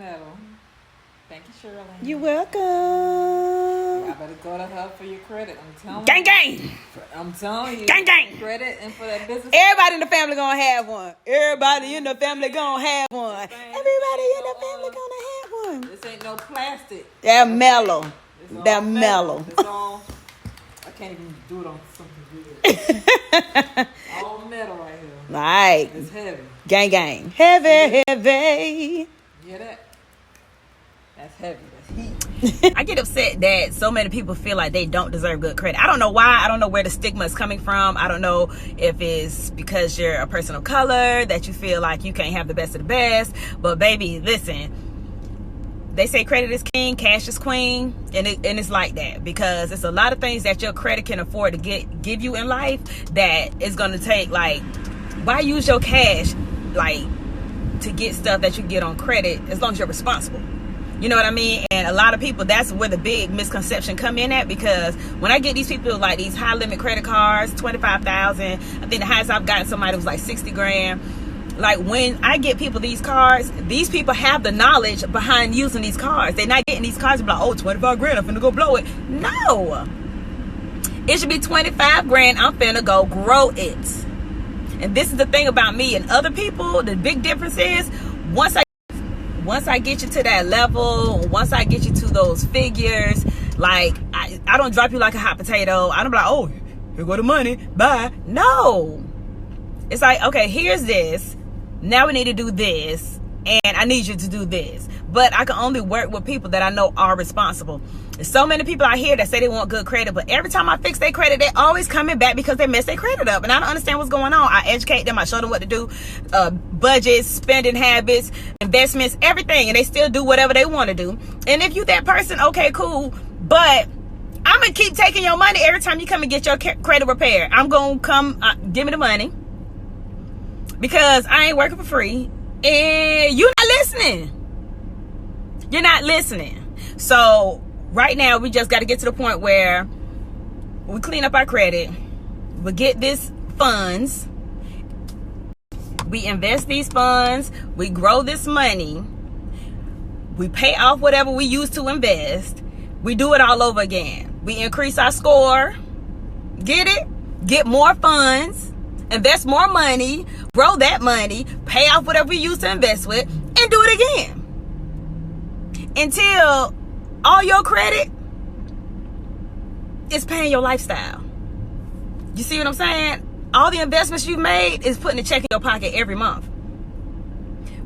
metal. Thank you, Cheryl. You're welcome. I better go to her for your credit. I'm telling gang, you. Gang. I'm telling you. Gang, gang. Credit and for that business. Everybody in the family gonna have one. Everybody in the family gonna have one. Everybody in the family gonna have one. This ain't no plastic. They're mellow. They're mellow. It's all, I can't even do it on something good. All metal right here. Right. It's heavy. Gang, gang. Heavy, heavy. You hear that? That's heavy. That's heat. I get upset that so many people feel like they don't deserve good credit. I don't know why. I don't know where the stigma is coming from. I don't know if it's because you're a person of color that you feel like you can't have the best of the best. But baby, listen. They say credit is king, cash is queen, and it's like that because it's a lot of things that your credit can afford to give you in life that is going to take. Like, why use your cash like to get stuff that you get on credit as long as you're responsible? You know what I mean? And a lot of people, that's where the big misconception come in at, because when I get these people like these high limit credit cards, 25,000, I think the highest I've gotten somebody was like 60 grand. Like, when I get people these cards, these people have the knowledge behind using these cards. They're not getting these cards and be like, oh, 25 grand, I'm finna go blow it. No. It should be 25 grand, I'm finna go grow it. And this is the thing about me and other people, the big difference is, once I get you to that level, once I get you to those figures, like, I don't drop you like a hot potato. I don't be like, oh, here go the money, bye. No. It's like, okay, here's this. Now we need to do this, and I need you to do this. But I can only work with people that I know are responsible. There's so many people out here that say they want good credit, but every time I fix their credit, they're always coming back because they mess their credit up. And I don't understand what's going on. I educate them. I show them what to do. Budgets, spending habits, investments, everything. And they still do whatever they want to do. And if you that person, okay, cool. But I'm going to keep taking your money every time you come and get your credit repaired. I'm going to come, give me the money. Because I ain't working for free. And you're not listening. You're not listening. So right now, we just got to get to the point where we clean up our credit. We get these funds. We invest these funds. We grow this money. We pay off whatever we used to invest. We do it all over again. We increase our score. Get it? Get more funds. Invest more money. Grow that money. Pay off whatever we used to invest with. And do it again. Until all your credit is paying your lifestyle. You see what I'm saying? All the investments you've made is putting a check in your pocket every month.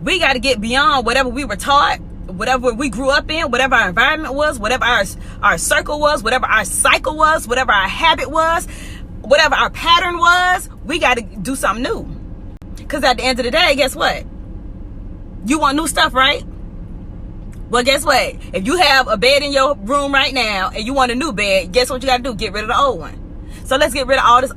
We got to get beyond whatever we were taught, whatever we grew up in, whatever our environment was, whatever our circle was, whatever our cycle was, whatever our habit was, whatever our pattern was. We got to do something new. Because at the end of the day, guess what? You want new stuff, right? Well, guess what? If you have a bed in your room right now and you want a new bed, guess what you got to do? Get rid of the old one. So let's get rid of all this